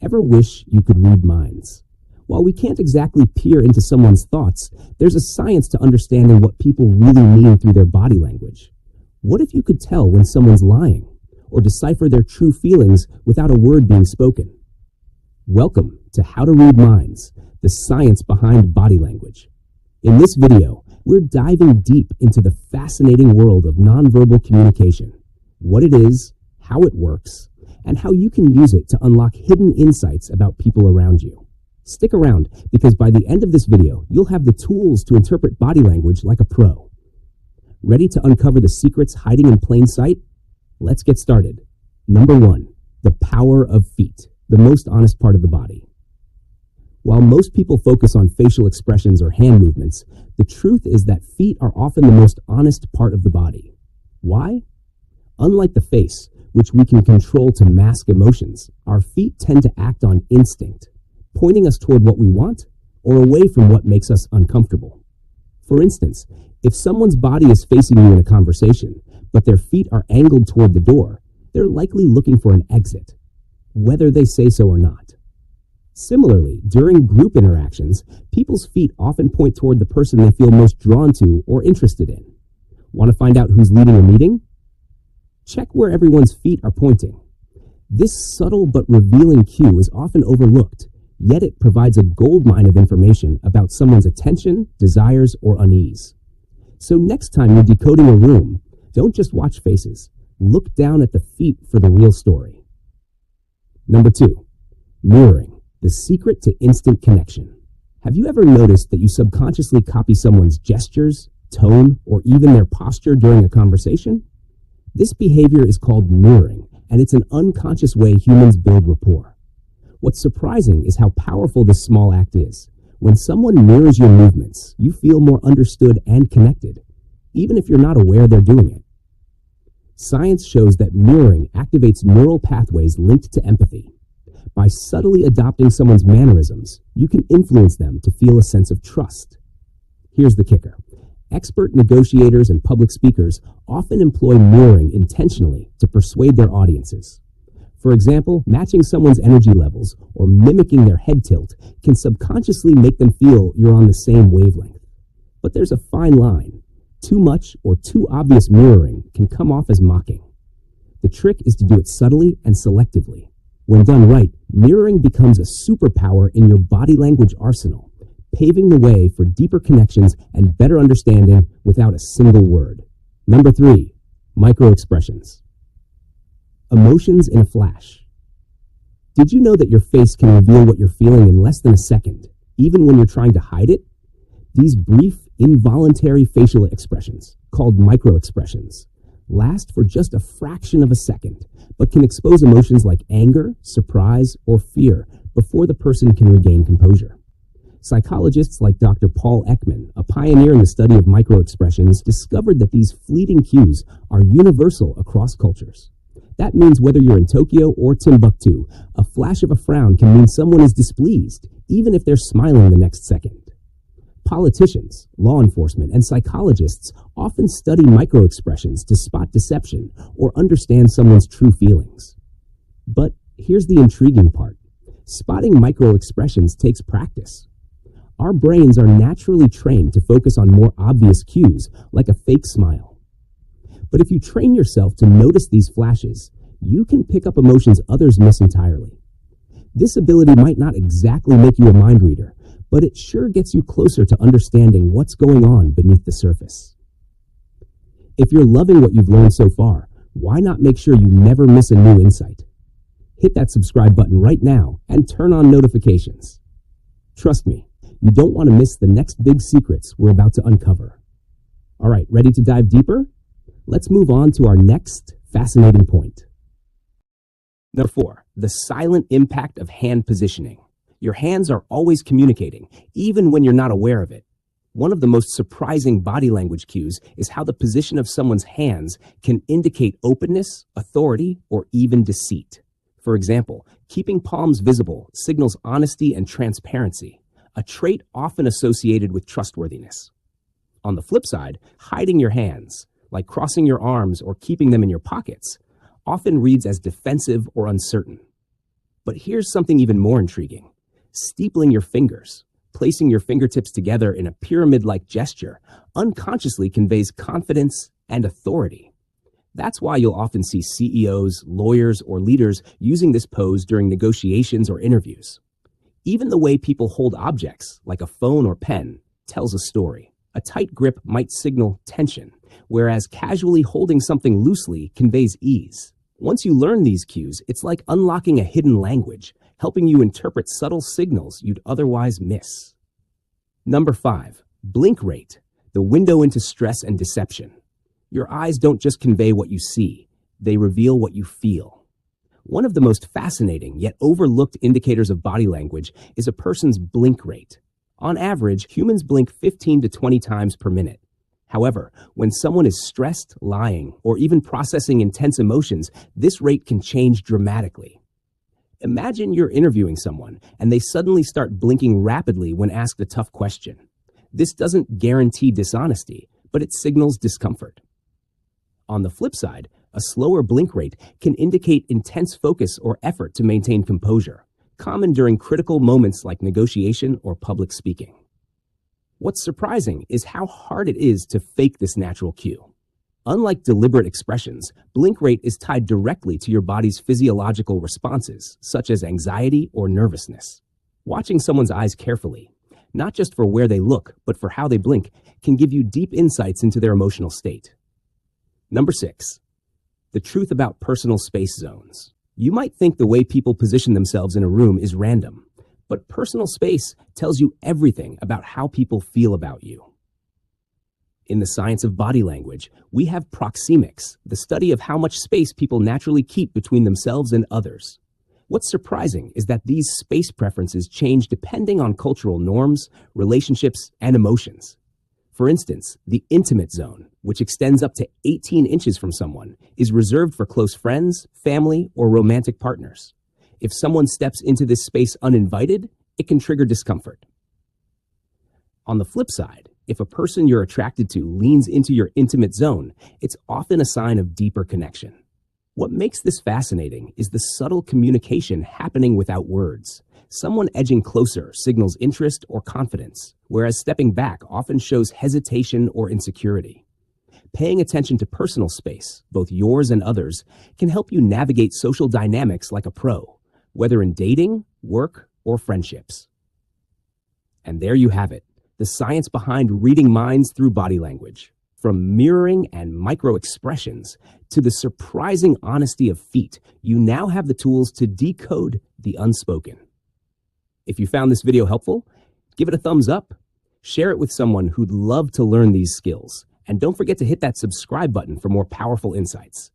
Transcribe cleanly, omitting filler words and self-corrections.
Ever wish you could read minds? While we can't exactly peer into someone's thoughts, there's a science to understanding what people really mean through their body language. What if you could tell when someone's lying, or decipher their true feelings without a word being spoken? Welcome to How to Read Minds, the science behind body language. In this video, we're diving deep into the fascinating world of nonverbal communication, what it is, how it works, and how you can use it to unlock hidden insights about people around you. Stick around, because by the end of this video, you'll have the tools to interpret body language like a pro. Ready to uncover the secrets hiding in plain sight? Let's get started. Number 1, the power of feet, the most honest part of the body. While most people focus on facial expressions or hand movements, the truth is that feet are often the most honest part of the body. Why? Unlike the face, which we can control to mask emotions, our feet tend to act on instinct, pointing us toward what we want or away from what makes us uncomfortable. For instance, if someone's body is facing you in a conversation, but their feet are angled toward the door, they're likely looking for an exit, whether they say so or not. Similarly, during group interactions, people's feet often point toward the person they feel most drawn to or interested in. Want to find out who's leading a meeting? Check where everyone's feet are pointing. This subtle but revealing cue is often overlooked, yet it provides a goldmine of information about someone's attention, desires, or unease. So next time you're decoding a room, don't just watch faces. Look down at the feet for the real story. Number 2, mirroring, the secret to instant connection. Have you ever noticed that you subconsciously copy someone's gestures, tone, or even their posture during a conversation? This behavior is called mirroring, and it's an unconscious way humans build rapport. What's surprising is how powerful this small act is. When someone mirrors your movements, you feel more understood and connected, even if you're not aware they're doing it. Science shows that mirroring activates neural pathways linked to empathy. By subtly adopting someone's mannerisms, you can influence them to feel a sense of trust. Here's the kicker. Expert negotiators and public speakers often employ mirroring intentionally to persuade their audiences. For example, matching someone's energy levels or mimicking their head tilt can subconsciously make them feel you're on the same wavelength. But there's a fine line. Too much or too obvious mirroring can come off as mocking. The trick is to do it subtly and selectively. When done right, mirroring becomes a superpower in your body language arsenal, paving the way for deeper connections and better understanding without a single word. Number 3, microexpressions. Emotions in a flash. Did you know that your face can reveal what you're feeling in less than a second, even when you're trying to hide it? These brief, involuntary facial expressions, called microexpressions, last for just a fraction of a second, but can expose emotions like anger, surprise, or fear before the person can regain composure. Psychologists like Dr. Paul Ekman, a pioneer in the study of microexpressions, discovered that these fleeting cues are universal across cultures. That means whether you're in Tokyo or Timbuktu, a flash of a frown can mean someone is displeased, even if they're smiling the next second. Politicians, law enforcement, and psychologists often study microexpressions to spot deception or understand someone's true feelings. But here's the intriguing part. Spotting microexpressions takes practice. Our brains are naturally trained to focus on more obvious cues, like a fake smile. But if you train yourself to notice these flashes, you can pick up emotions others miss entirely. This ability might not exactly make you a mind reader, but it sure gets you closer to understanding what's going on beneath the surface. If you're loving what you've learned so far, why not make sure you never miss a new insight? Hit that subscribe button right now and turn on notifications. Trust me, you don't want to miss the next big secrets we're about to uncover. All right, ready to dive deeper? Let's move on to our next fascinating point. Number 4, the silent impact of hand positioning. Your hands are always communicating, even when you're not aware of it. One of the most surprising body language cues is how the position of someone's hands can indicate openness, authority, or even deceit. For example, keeping palms visible signals honesty and transparency, a trait often associated with trustworthiness. On the flip side, hiding your hands, like crossing your arms or keeping them in your pockets, often reads as defensive or uncertain. But here's something even more intriguing. Steepling your fingers, placing your fingertips together in a pyramid-like gesture, unconsciously conveys confidence and authority. That's why you'll often see CEOs, lawyers, or leaders using this pose during negotiations or interviews. Even the way people hold objects, like a phone or pen, tells a story. A tight grip might signal tension, whereas casually holding something loosely conveys ease. Once you learn these cues, it's like unlocking a hidden language, helping you interpret subtle signals you'd otherwise miss. Number 5, blink rate, the window into stress and deception. Your eyes don't just convey what you see, they reveal what you feel. One of the most fascinating yet overlooked indicators of body language is a person's blink rate. On average, humans blink 15 to 20 times per minute. However, when someone is stressed, lying, or even processing intense emotions, this rate can change dramatically. Imagine you're interviewing someone and they suddenly start blinking rapidly when asked a tough question. This doesn't guarantee dishonesty, but it signals discomfort. On the flip side, a slower blink rate can indicate intense focus or effort to maintain composure, common during critical moments like negotiation or public speaking. What's surprising is how hard it is to fake this natural cue. Unlike deliberate expressions, blink rate is tied directly to your body's physiological responses, such as anxiety or nervousness. Watching someone's eyes carefully, not just for where they look, but for how they blink, can give you deep insights into their emotional state. Number 6, the truth about personal space zones. You might think the way people position themselves in a room is random, but personal space tells you everything about how people feel about you. In the science of body language, we have proxemics, the study of how much space people naturally keep between themselves and others. What's surprising is that these space preferences change depending on cultural norms, relationships, and emotions. For instance, the intimate zone, which extends up to 18 inches from someone, is reserved for close friends, family, or romantic partners. If someone steps into this space uninvited, it can trigger discomfort. On the flip side, if a person you're attracted to leans into your intimate zone, it's often a sign of deeper connection. What makes this fascinating is the subtle communication happening without words. Someone edging closer signals interest or confidence, whereas stepping back often shows hesitation or insecurity. Paying attention to personal space, both yours and others, can help you navigate social dynamics like a pro, whether in dating, work, or friendships. And there you have it, the science behind reading minds through body language. From mirroring and microexpressions to the surprising honesty of feet, you now have the tools to decode the unspoken. If you found this video helpful, give it a thumbs up, share it with someone who'd love to learn these skills, and don't forget to hit that subscribe button for more powerful insights.